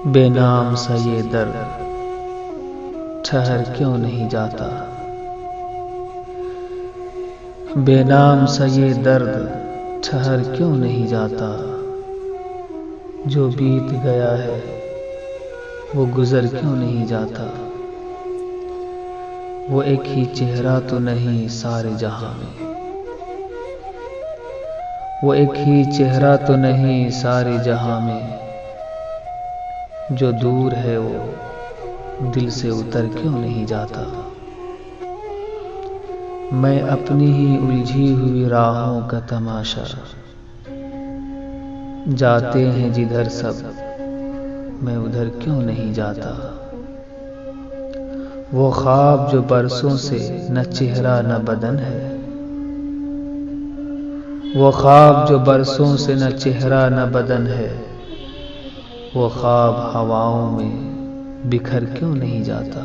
बेनाम सा ये दर्द ठहर क्यों नहीं जाता। बेनाम सा ये दर्द ठहर क्यों नहीं जाता। जो बीत गया है वो गुजर क्यों नहीं जाता। वो एक ही चेहरा तो नहीं सारे जहां में। वो एक ही चेहरा तो नहीं सारे जहां में। जो दूर है वो दिल से उतर क्यों नहीं जाता। मैं अपनी ही उलझी हुई राहों का तमाशा, जाते हैं जिधर सब मैं उधर क्यों नहीं जाता। वो ख्वाब जो बरसों से न चेहरा न बदन है। वो ख्वाब जो बरसों से न चेहरा न बदन है। वो ख्वाब हवाओं में बिखर क्यों नहीं जाता।